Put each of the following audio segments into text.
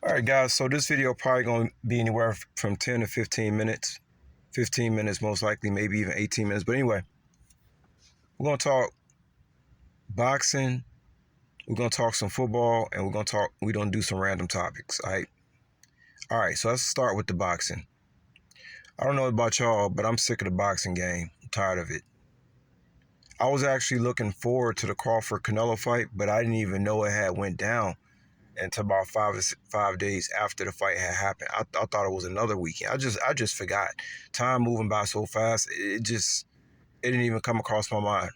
All right, guys. So this video probably going to be anywhere from 10 to 15 minutes. 15 minutes most likely, maybe even 18 minutes. But anyway, we're going to talk boxing. We're going to talk some football, and we're going to do some random topics. All right. All right. So let's start with the boxing. I don't know about y'all, but I'm sick of the boxing game. I'm tired of it. I was actually looking forward to the Crawford Canelo fight, but I didn't even know it had went down until about 5 days after the fight had happened. I thought it was another weekend. I just forgot. Time moving by so fast, it didn't even come across my mind.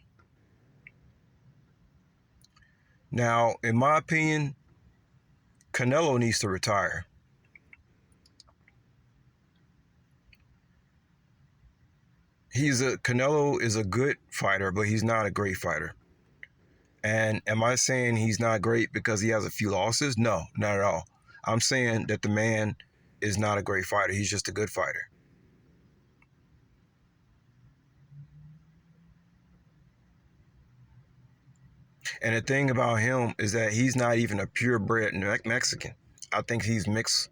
Now, in my opinion, Canelo needs to retire. Canelo is a good fighter, but he's not a great fighter. And am I saying he's not great because he has a few losses? No, not at all. I'm saying that the man is not a great fighter. He's just a good fighter. And the thing about him is that he's not even a purebred Mexican. I think he's mixed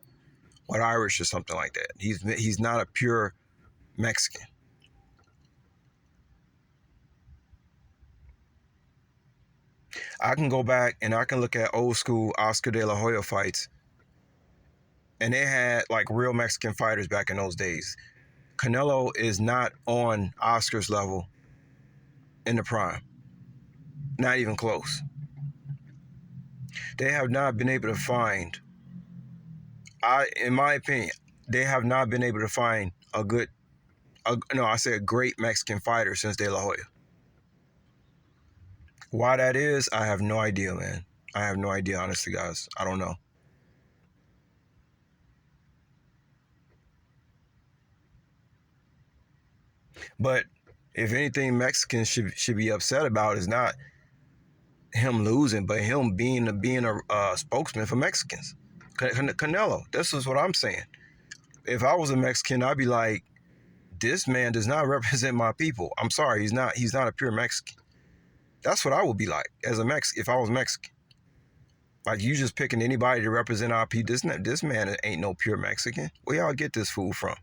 with Irish or something like that. He's not a pure Mexican. I can go back and I can look at old school Oscar De La Hoya fights, and they had like real Mexican fighters back in those days. Canelo is not on Oscar's level in the prime. Not even close. They have not been able to find, in my opinion, they have not been able to find a great Mexican fighter since De La Hoya. Why that is, I have no idea, man. I have no idea, honestly, guys. I don't know. But if anything, Mexicans should be upset about is not him losing, but him being a spokesman for Mexicans. Canelo. This is what I'm saying. If I was a Mexican, I'd be like, this man does not represent my people. I'm sorry, he's not a pure Mexican. That's what I would be like as a Mexican if I was Mexican. Like, you just picking anybody to represent our people. This man ain't no pure Mexican. Where y'all get this fool from?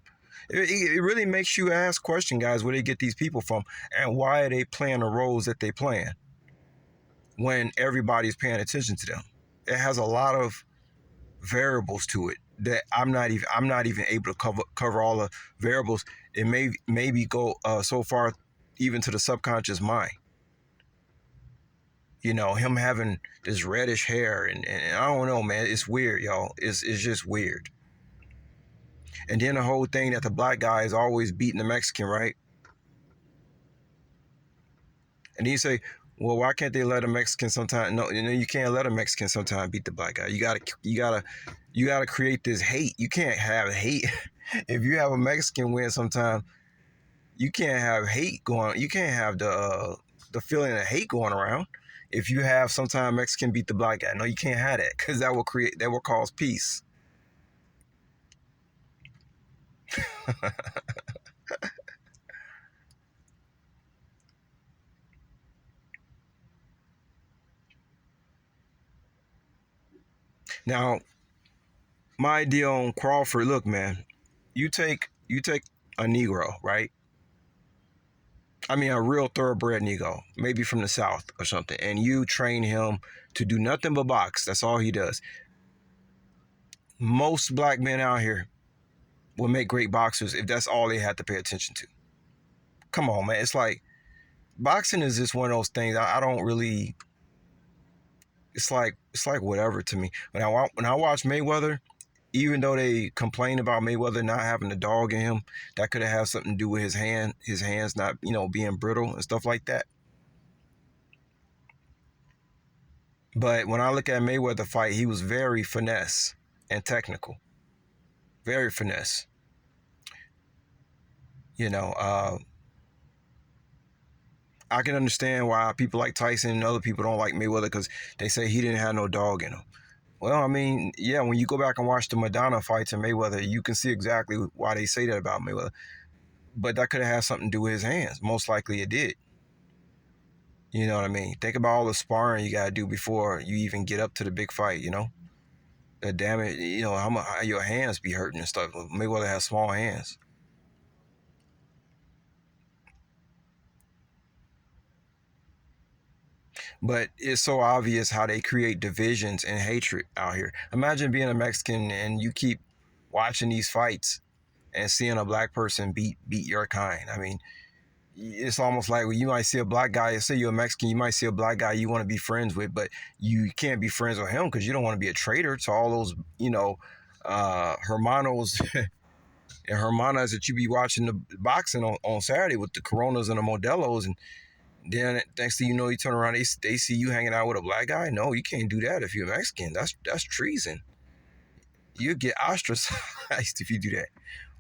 It really makes you ask question, guys, where they get these people from and why are they playing the roles that they playing when everybody's paying attention to them. It has a lot of variables to it that I'm not even able to cover all the variables. It maybe go so far even to the subconscious mind. You know, him having this reddish hair and I don't know, man. It's weird, y'all. It's just weird. And then the whole thing that the black guy is always beating the Mexican, right? And then you say, well, why can't they let a Mexican sometime? No, you can't let a Mexican sometime beat the black guy. You gotta create this hate. You can't have hate. If you have a Mexican win sometime, you can't have hate going. You can't have the feeling of hate going around. If you have sometime Mexican beat the black guy, no, you can't have that because that will cause peace. Now, my idea on Crawford, look, man, you take a Negro, right? I mean, a real thoroughbred Negro, maybe from the South or something, and you train him to do nothing but box. That's all he does. Most black men out here will make great boxers if that's all they had to pay attention to. Come on, man. It's like boxing is just one of those things. I don't really. It's like whatever to me. When I watch Mayweather, even though they complain about Mayweather not having a dog in him, that could have had something to do with his hands not, being brittle and stuff like that. But when I look at Mayweather fight, he was very finesse and technical. Very finesse. I can understand why people like Tyson and other people don't like Mayweather because they say he didn't have no dog in him. Well, I mean, yeah, when you go back and watch the Madonna fights in Mayweather, you can see exactly why they say that about Mayweather. But that could have had something to do with his hands. Most likely it did. You know what I mean? Think about all the sparring you got to do before you even get up to the big fight, The damage, how your hands be hurting and stuff. Mayweather has small hands. But it's so obvious how they create divisions and hatred out here. Imagine being a Mexican and you keep watching these fights and seeing a black person beat your kind. I mean, it's almost like you might see a black guy, say you're a Mexican, you might see a black guy you want to be friends with, but you can't be friends with him because you don't want to be a traitor to all those, hermanos and hermanas that you be watching the boxing on Saturday with the Coronas and the Modelos. And then next thing you know, you turn around, they see you hanging out with a black guy. No, you can't do that if you're Mexican. That's treason. You get ostracized if you do that.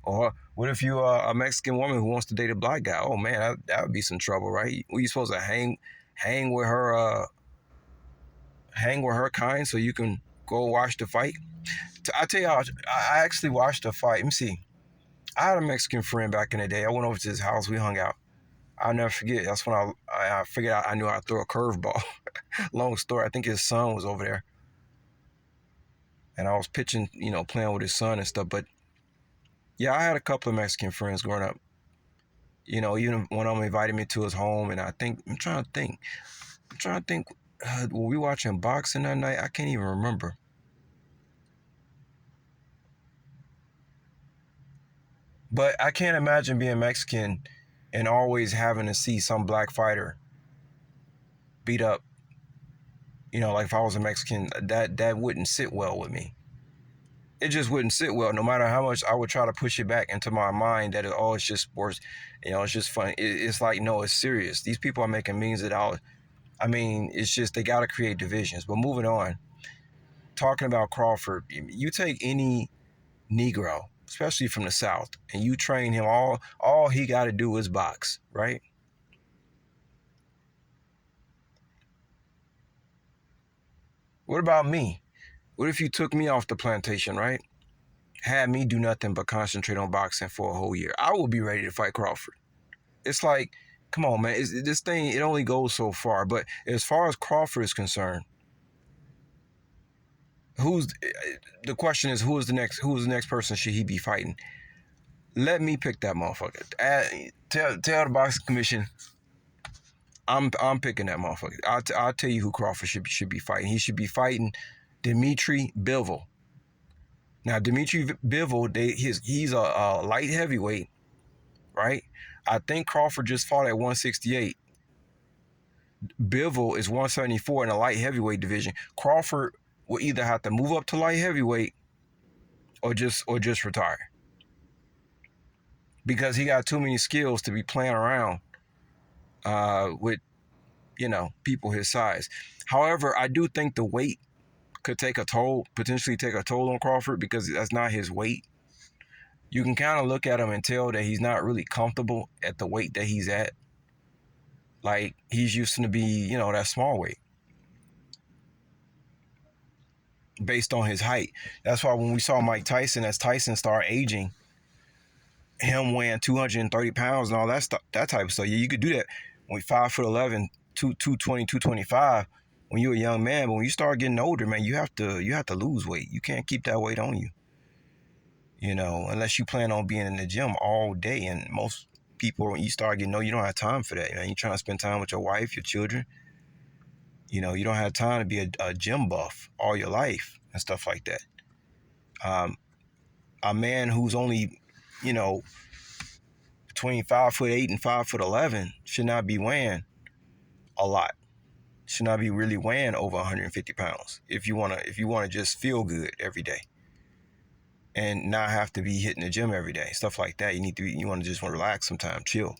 Or what if you are a Mexican woman who wants to date a black guy? Oh man, that would be some trouble, right? Were you supposed to hang with her, hang with her kind so you can go watch the fight? I tell you how, I actually watched the fight. Let me see. I had a Mexican friend back in the day. I went over to his house. We hung out. I'll never forget. That's when I figured out I knew how to throw a curveball. Long story. I think his son was over there, and I was pitching, playing with his son and stuff. But yeah, I had a couple of Mexican friends growing up. Even one of them invited me to his home, and I'm trying to think. Were we watching boxing that night? I can't even remember. But I can't imagine being Mexican and always having to see some black fighter beat up. Like if I was a Mexican, that wouldn't sit well with me. It just wouldn't sit well, no matter how much I would try to push it back into my mind that it's just sports, it's just fun. It's like, no, it's serious. These people are making millions of dollars. I mean, it's just they got to create divisions. But moving on, talking about Crawford, you take any Negro, especially from the South, and you train him, all he got to do is box, right? What about me? What if you took me off the plantation, right? Had me do nothing but concentrate on boxing for a whole year. I would be ready to fight Crawford. It's like, come on, man. This thing, it only goes so far. But as far as Crawford is concerned, the question is who's the next person should he be fighting? Let me pick that motherfucker. Tell the boxing commission I'm picking that motherfucker. I'll tell you who Crawford should be fighting. He should be fighting Dimitri Bivol. Now Dimitri Bivol, he's a light heavyweight, right? I think Crawford just fought at 168. Bivol is 174 in the light heavyweight division. Crawford will either have to move up to light heavyweight or just retire because he got too many skills to be playing around with people his size. However, I do think the weight could potentially take a toll on Crawford because that's not his weight. You can kind of look at him and tell that he's not really comfortable at the weight that he's at. Like he's used to be, that small weight based on his height. That's why when we saw Mike Tyson, as Tyson started aging, him weighing 230 pounds and all that stuff, that type of stuff. Yeah, you could do that when 5'11", 220, 225 when you're a young man. But when you start getting older, man, you have to lose weight. You can't keep that weight on you. Unless you plan on being in the gym all day. And most people, when you start getting older, you don't have time for that. You're trying to spend time with your wife, your children. You don't have time to be a gym buff all your life and stuff like that. A man who's only, between 5'8" and 5'11" should not be weighing a lot. Should not be really weighing over 150 pounds if you wanna just feel good every day and not have to be hitting the gym every day. Stuff like that. You want to relax sometime, chill.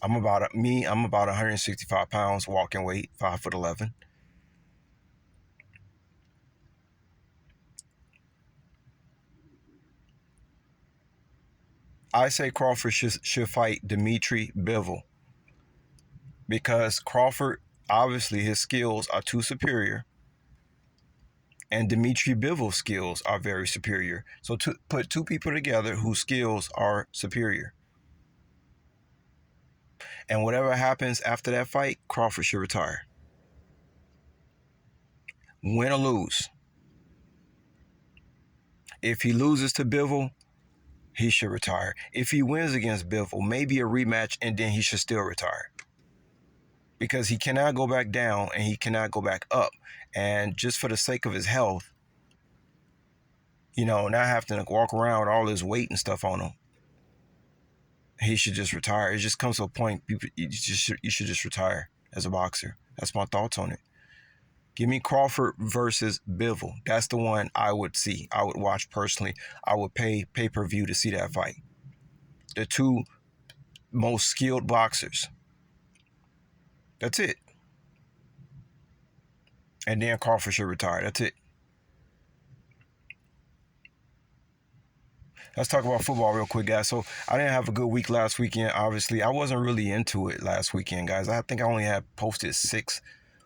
I'm about 165 pounds walking weight, 5'11". I say Crawford should fight Dimitri Bivol because Crawford, obviously his skills are too superior and Dimitri Bivol's skills are very superior. So to put two people together whose skills are superior. And whatever happens after that fight, Crawford should retire. Win or lose. If he loses to Bivol, he should retire. If he wins against Bivol, maybe a rematch, and then he should still retire. Because he cannot go back down and he cannot go back up. And just for the sake of his health, not having to walk around with all his weight and stuff on him, he should just retire. It just comes to a point you should just retire as a boxer. That's my thoughts on it. Give me Crawford versus Bivol. That's the one I would see. I would watch personally. I would pay pay-per-view to see that fight. The two most skilled boxers. That's it. And then Crawford should retire. That's it. Let's talk about football real quick, guys. So I didn't have a good week last weekend. Obviously, I wasn't really into it last weekend, guys. I think I only had posted 6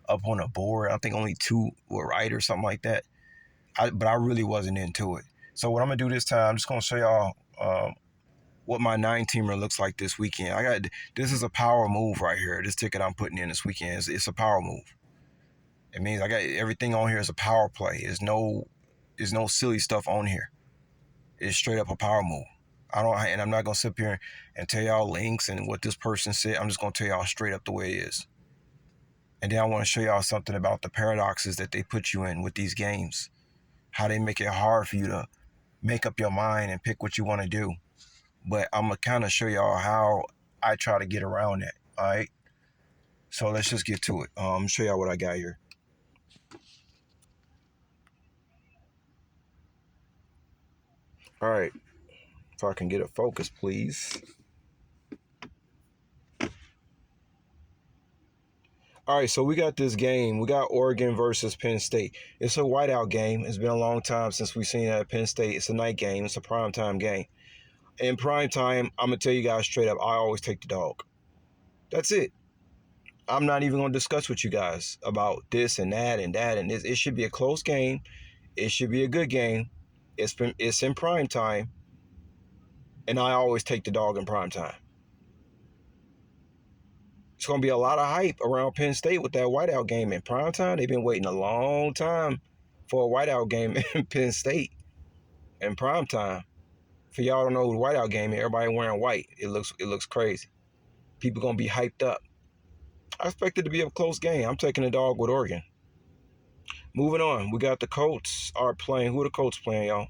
up on the board. I think only 2 were right or something like that. But I really wasn't into it. So what I'm gonna do this time, I'm just gonna show y'all what my 9-teamer looks like this weekend. This is a power move right here. This ticket I'm putting in this weekend it's a power move. It means I got everything on here is a power play. There's no silly stuff on here. It's straight up a power move. I'm not gonna sit here and tell y'all links and what this person said. I'm just gonna tell y'all straight up the way it is. And then I want to show y'all something about the paradoxes that they put you in with these games. How they make it hard for you to make up your mind and pick what you want to do. But I'm gonna kind of show y'all how I try to get around that. All right. So let's just get to it. Show y'all what I got here. All right. If I can get a focus, please. All right, so we got this game. We got Oregon versus Penn State. It's a whiteout game. It's been a long time since we've seen that at Penn State. It's a night game. It's a primetime game. In primetime, I'm going to tell you guys straight up, I always take the dog. That's it. I'm not even going to discuss with you guys about this and that and that and this. It should be a close game. It should be a good game. It's in primetime, and I always take the dog in primetime. It's going to be a lot of hype around Penn State with that whiteout game in primetime. They've been waiting a long time for a whiteout game in Penn State in primetime. For y'all don't know who the whiteout game is, everybody wearing white. It looks crazy. People going to be hyped up. I expect it to be a close game. I'm taking the dog with Oregon. Moving on, we got the Colts are playing. Who are the Colts playing, y'all?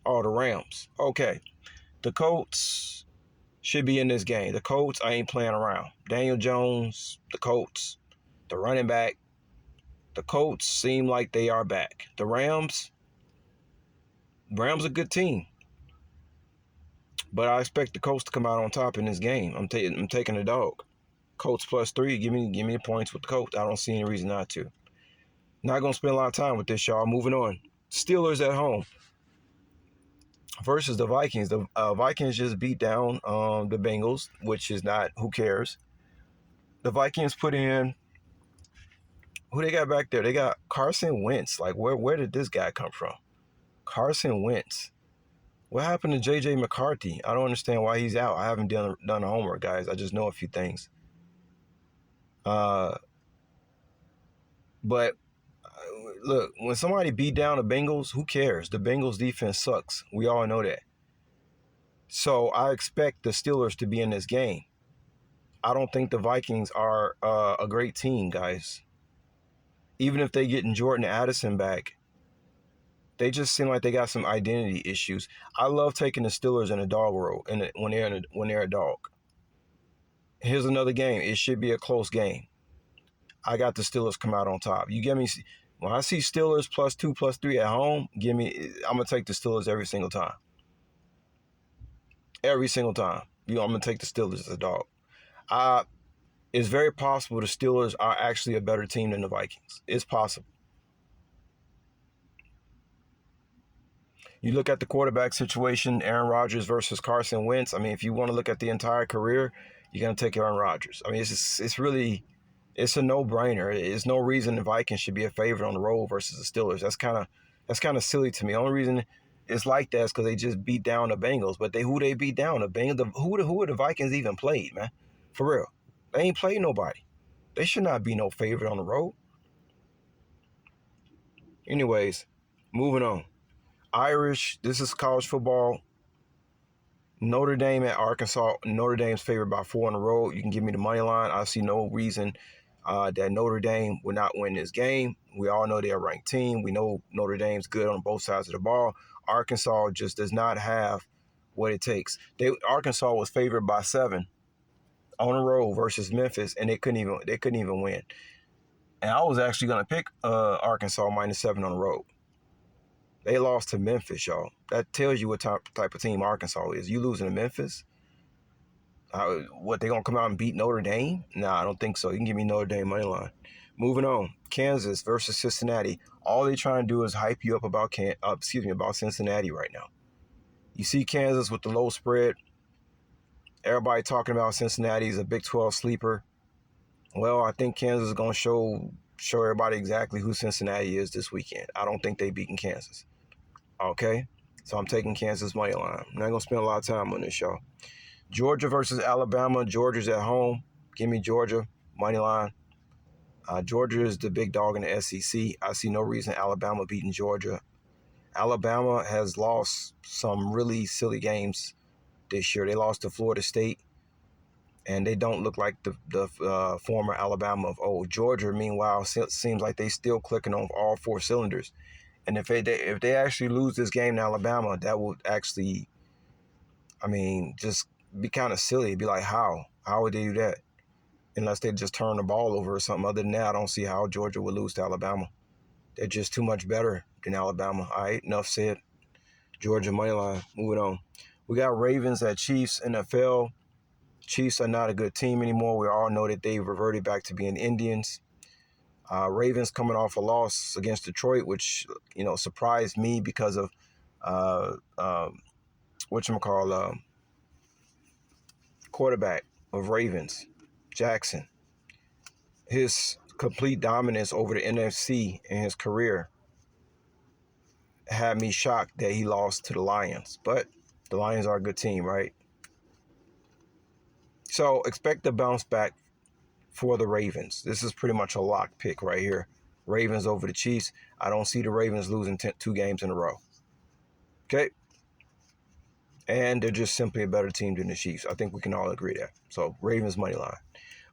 Oh, the Rams. Okay. The Colts should be in this game. The Colts, I ain't playing around. Daniel Jones, the Colts, the running back. The Colts seem like they are back. The Rams a good team. But I expect the Colts to come out on top in this game. I'm taking the dog. Colts +3. Give me the points with the Colts. I don't see any reason not to. Not going to spend a lot of time with this, y'all. Moving on. Steelers at home versus the Vikings. The Vikings just beat down the Bengals, which is not, who cares. The Vikings put in, who they got back there? They got Carson Wentz. Like, where did this guy come from? Carson Wentz. What happened to J.J. McCarthy? I don't understand why he's out. I haven't done the homework, guys. I just know a few things. But look, when somebody beat down the Bengals, who cares? The Bengals defense sucks. We all know that. So I expect the Steelers to be in this game. I don't think the Vikings are a great team, guys. Even if they getting Jordan Addison back, they just seem like they got some identity issues. I love taking the Steelers in a dog role when they're a dog. Here's another game. It should be a close game. I got the Steelers come out on top. You get me? When I see Steelers +2, +3 at home, I'm going to take the Steelers every single time. Every single time. I'm going to take the Steelers as a dog. It's very possible the Steelers are actually a better team than the Vikings. It's possible. You look at the quarterback situation, Aaron Rodgers versus Carson Wentz. I mean, if you want to look at the entire career, you're going to take Aaron Rodgers. I mean, it's a no-brainer. There's no reason the Vikings should be a favorite on the road versus the Steelers. That's kind of silly to me. The only reason it's like that is because they just beat down the Bengals. But who they beat down? The Bengals. Who the Vikings even played, man? For real. They ain't played nobody. They should not be no favorite on the road. Anyways, Moving on. Irish, this is college football. Notre Dame at Arkansas. Notre Dame's favored by 4 on the road. You can give me the money line. I see no reason that Notre Dame would not win this game. We all know they're a ranked team. We know Notre Dame's good on both sides of the ball. Arkansas just does not have what it takes. Arkansas was favored by 7 on the road versus Memphis, and they couldn't even win. And I was actually gonna pick Arkansas -7 on the road. They lost to Memphis, y'all. That tells you what type of team Arkansas is. You losing to Memphis? What, they going to come out and beat Notre Dame? Nah, I don't think so. You can give me Notre Dame money line. Moving on. Kansas versus Cincinnati. All they trying to do is hype you up about about Cincinnati right now. You see Kansas with the low spread. Everybody talking about Cincinnati is a Big 12 sleeper. Well, I think Kansas is going to show everybody exactly who Cincinnati is this weekend. I don't think they beating Kansas. Okay? So I'm taking Kansas money line. I'm not going to spend a lot of time on this, y'all. Georgia versus Alabama. Georgia's at home. Give me Georgia money line. Georgia is the big dog in the SEC. I see no reason Alabama beating Georgia. Alabama has lost some really silly games this year. They lost to Florida State, and they don't look like the former Alabama of old. Georgia, meanwhile, seems like they still clicking on all 4 cylinders. And if they actually lose this game to Alabama, that would actually, just be kind of silly. It'd be like, how? How would they do that? Unless they just turn the ball over or something. Other than that, I don't see how Georgia would lose to Alabama. They're just too much better than Alabama. All right, enough said. Georgia money line. Moving on. We got Ravens at Chiefs NFL. Chiefs are not a good team anymore. We all know that they reverted back to being Indians. Ravens coming off a loss against Detroit, which surprised me because of quarterback of Ravens, Jackson. His complete dominance over the NFC in his career had me shocked that he lost to the Lions. But the Lions are a good team, right? So expect the bounce back for the Ravens. This is pretty much a lock pick right here. Ravens over the Chiefs. I don't see the Ravens losing 2 games in a row. Okay? And they're just simply a better team than the Chiefs. I think we can all agree that. So Ravens money line.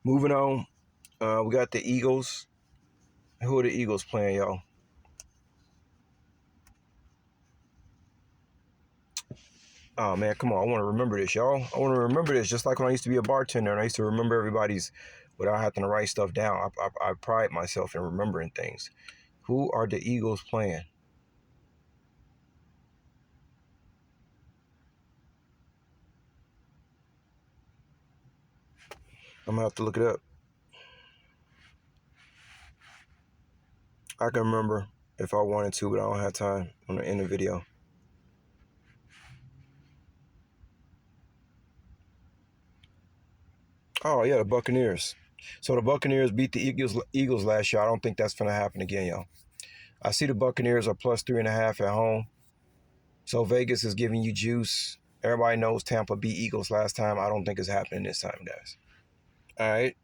Moving on. We got the Eagles. Who are the Eagles playing, y'all? Oh, man, come on. I want to remember this, y'all. I want to remember this just like when I used to be a bartender and I used to remember everybody's without having to write stuff down. I pride myself in remembering things. Who are the Eagles playing? I'm going to have to look it up. I can remember if I wanted to, but I don't have time in the video. Oh, yeah, the Buccaneers. So the Buccaneers beat the Eagles last year. I don't think that's going to happen again, y'all. I see the Buccaneers are +3.5 at home. So Vegas is giving you juice. Everybody knows Tampa beat Eagles last time. I don't think it's happening this time, guys. All right.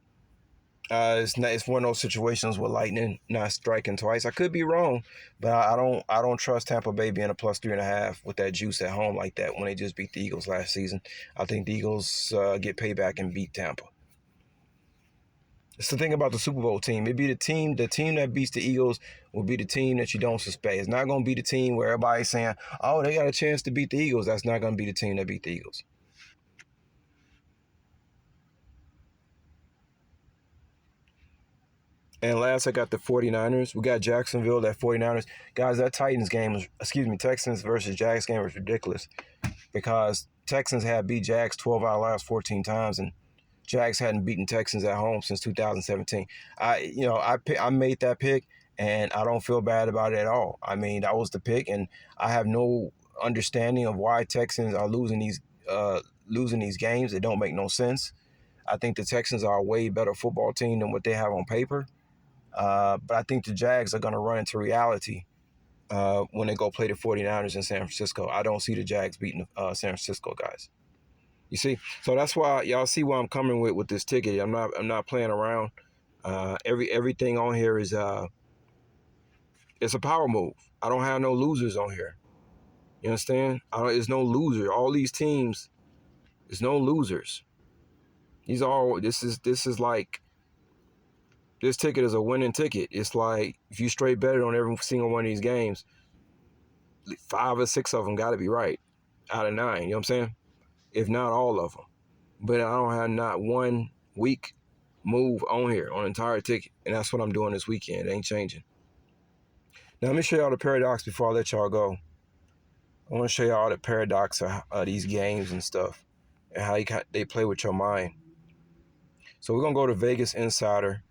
It's one of those situations with lightning not striking twice. I could be wrong, but I don't trust Tampa Bay being a +3.5 with that juice at home like that when they just beat the Eagles last season. I think the Eagles get payback and beat Tampa. It's the thing about the Super Bowl team. It'd be the team that beats the Eagles will be the team that you don't suspect. It's not going to be the team where everybody's saying, oh, they got a chance to beat the Eagles. That's not going to be the team that beat the Eagles. And last, I got the 49ers. We got Jacksonville, that 49ers. Guys, that Texans versus Jags game was ridiculous because Texans had beat Jags 12 out of the last 14 times, and Jags hadn't beaten Texans at home since 2017. I made that pick, and I don't feel bad about it at all. I mean, that was the pick, and I have no understanding of why Texans are losing these games. It don't make no sense. I think the Texans are a way better football team than what they have on paper. But I think the Jags are going to run into reality when they go play the 49ers in San Francisco. I don't see the Jags beating San Francisco guys. You see? So that's why y'all see where I'm coming with this ticket. I'm not playing around. Everything on here is It's a power move. I don't have no losers on here. You understand? There's no loser. All these teams, there's no losers. These are all. This is like this ticket is a winning ticket. It's like if you straight bet it on every single one of these games, 5 or 6 of them got to be right out of 9. You know what I'm saying? If not all of them. But I don't have not one weak move on here on the entire ticket, and that's what I'm doing this weekend. It ain't changing. Now let me show y'all the paradox before I let y'all go. I want to show y'all the paradox of these games and stuff, and how they play with your mind. So we're gonna go to Vegas Insider,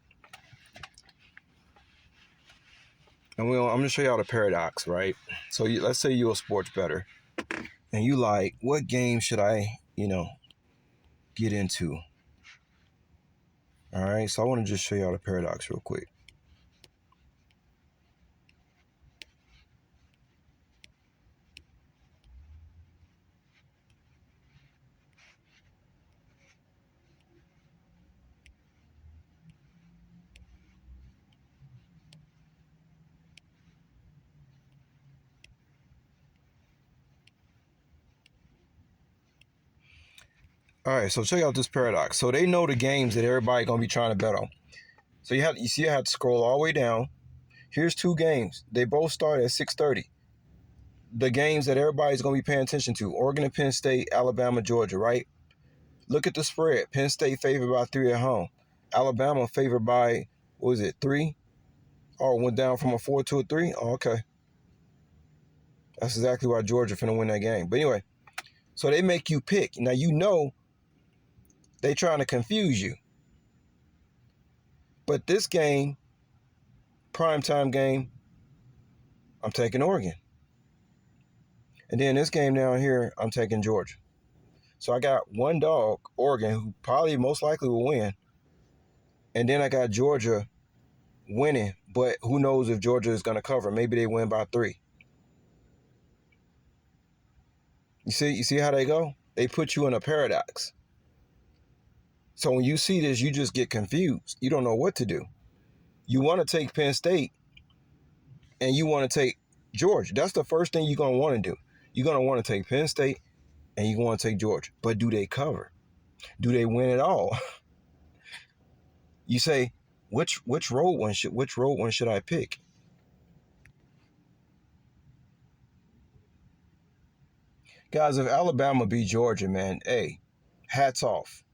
and I'm gonna show y'all the paradox, right? So let's say you're a sports bettor, and you like, what game should I, get into? All right, so I want to just show y'all the paradox real quick. All right, so check out this paradox. So they know the games that everybody gonna be trying to bet on. So you see, I had to scroll all the way down. Here's 2 games. They both start at 6:30. The games that everybody's gonna be paying attention to: Oregon and Penn State, Alabama, Georgia. Right? Look at the spread. Penn State favored by 3 at home. Alabama favored by, what was it, 3? Oh, it went down from a 4 to a 3. Oh, okay. That's exactly why Georgia finna win that game. But anyway, so they make you pick. Now you know they trying to confuse you. But this game, primetime game, I'm taking Oregon. And then this game down here, I'm taking Georgia. So I got one dog, Oregon, who probably most likely will win. And then I got Georgia winning, but who knows if Georgia is going to cover. Maybe they win by 3. You see how they go? They put you in a paradox. So when you see this, you just get confused. You don't know what to do. You want to take Penn State and you want to take Georgia. That's the first thing you're going to want to do. You're going to want to take Penn State and you want to take Georgia. But do they cover? Do they win it all? You say, which road one should I pick? Guys, if Alabama beat Georgia, man, hey, hats off.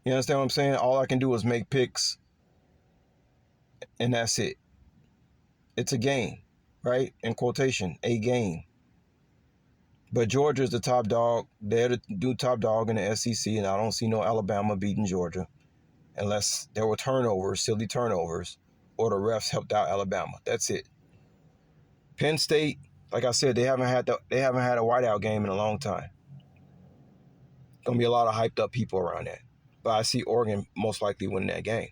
You understand what I'm saying? All I can do is make picks, and that's it. It's a game, right? In quotation, a game. But Georgia's the top dog. They're the top dog in the SEC, and I don't see no Alabama beating Georgia unless there were turnovers, silly turnovers, or the refs helped out Alabama. That's it. Penn State, like I said, they haven't had a whiteout game in a long time. Gonna be a lot of hyped up people around that. But I see Oregon most likely winning that game.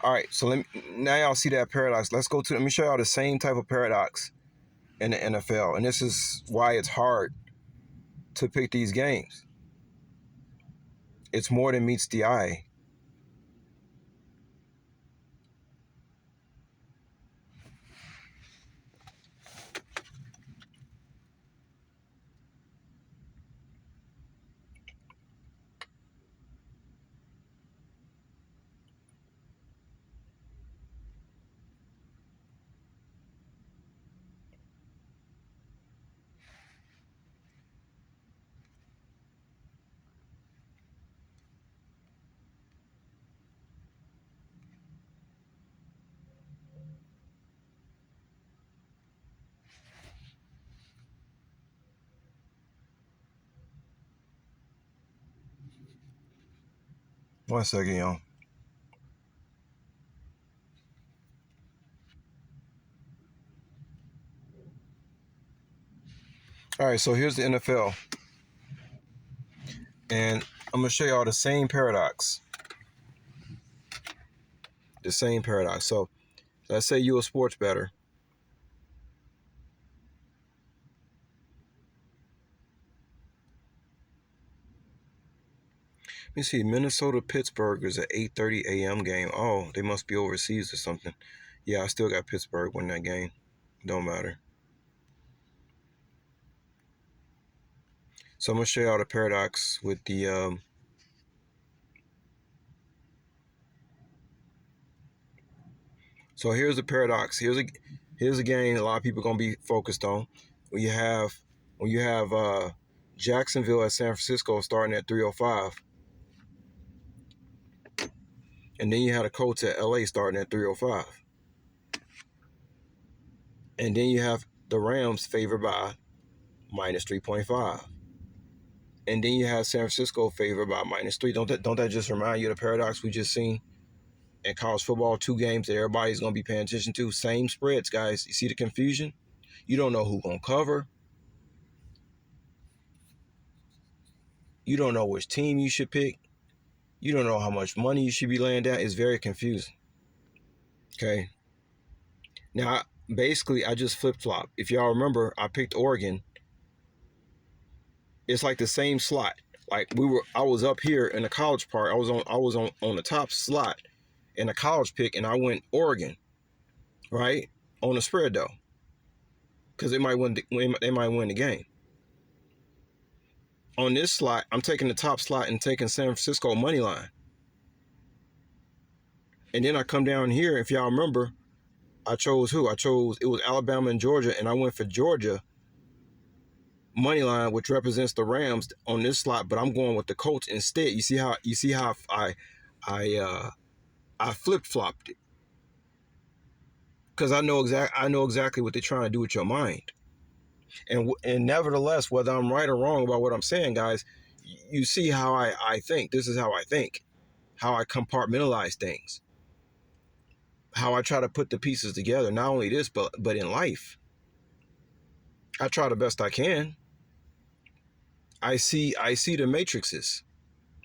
All right, so now y'all see that paradox. Let me show y'all the same type of paradox in the NFL. And this is why it's hard to pick these games. It's more than meets the eye. One second, y'all. All right, so here's the NFL. And I'm going to show y'all the same paradox. The same paradox. So let's say you're a sports bettor. Let me see. Minnesota Pittsburgh is an 8:30 a.m. game. Oh, they must be overseas or something. Yeah, I still got Pittsburgh winning that game. Don't matter. So I'm gonna show y'all the paradox with the So here's the paradox. Here's a game a lot of people are gonna be focused on. When you have when you have Jacksonville at San Francisco starting at 305, and then you had the Colts at LA starting at 305, and then you have the Rams favored by minus 3.5, and then you have San Francisco favored by minus 3. Don't that just remind you of the paradox we just seen in college football? Two games that everybody's gonna be paying attention to, same spreads, guys. You see the confusion? You don't know who's gonna cover. You don't know which team you should pick. You don't know how much money you should be laying down. It's very confusing. Okay. Now, basically, I just flip flop. If y'all remember, I picked Oregon. It's like the same slot. Like I was up here in the college part. I was on the top slot in the college pick, and I went Oregon, right, on the spread though, because they might win. They might win the game. On this slot, I'm taking the top slot and taking San Francisco money line, and then I come down here. If y'all remember, I chose who? It was Alabama and Georgia, and I went for Georgia money line, which represents the Rams on this slot, but I'm going with the Colts instead. You see how I flip flopped it, because I know exactly what they're trying to do with your mind. And nevertheless, whether I'm right or wrong about what I'm saying, guys, you see how I think. This is how I think, how I compartmentalize things, how I try to put the pieces together. Not only this, but in life, I try the best I can. I see the matrices.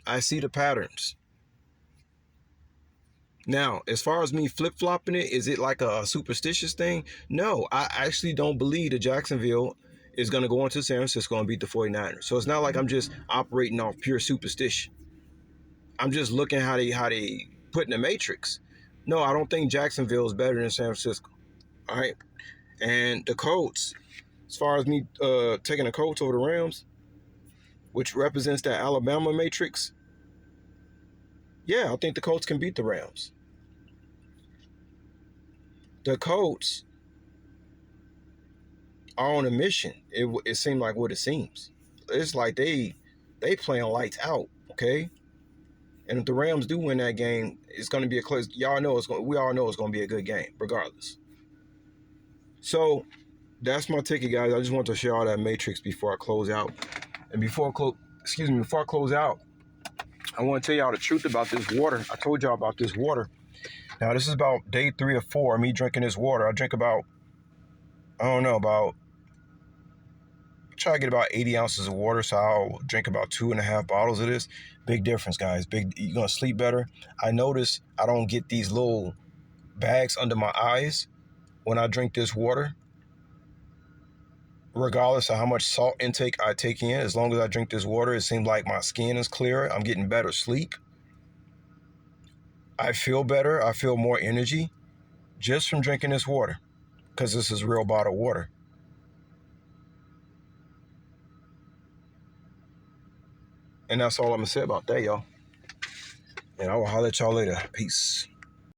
I see the patterns. Now, as far as me flip flopping it, is it like a superstitious thing? No, I actually don't believe that Jacksonville is going to go into San Francisco and beat the 49ers. So it's not like I'm just operating off pure superstition. I'm just looking how they put in the matrix. No, I don't think Jacksonville is better than San Francisco. All right. And the Colts, as far as me taking the Colts over the Rams, which represents that Alabama matrix, yeah, I think the Colts can beat the Rams. The Colts are on a mission. It seemed like what it seems. It's like they playing lights out, okay? And if the Rams do win that game, it's going to be a close. We all know it's going to be a good game, regardless. So that's my ticket, guys. I just want to share all that matrix before I close out. And before I close out, I want to tell y'all the truth about this water. I told y'all about this water. Now this is about day 3 or 4 of me drinking this water. I drink about, I don't know, about try to get about 80 ounces of water, so I'll drink about 2.5 bottles of this. Big difference, guys. You're gonna sleep better. I notice I don't get these little bags under my eyes when I drink this water. Regardless of how much salt intake I take in, as long as I drink this water, it seems like my skin is clearer. I'm getting better sleep. I feel better. I feel more energy just from drinking this water, because this is real bottled water. And that's all I'm gonna say about that, y'all. And I will holler at y'all later. Peace.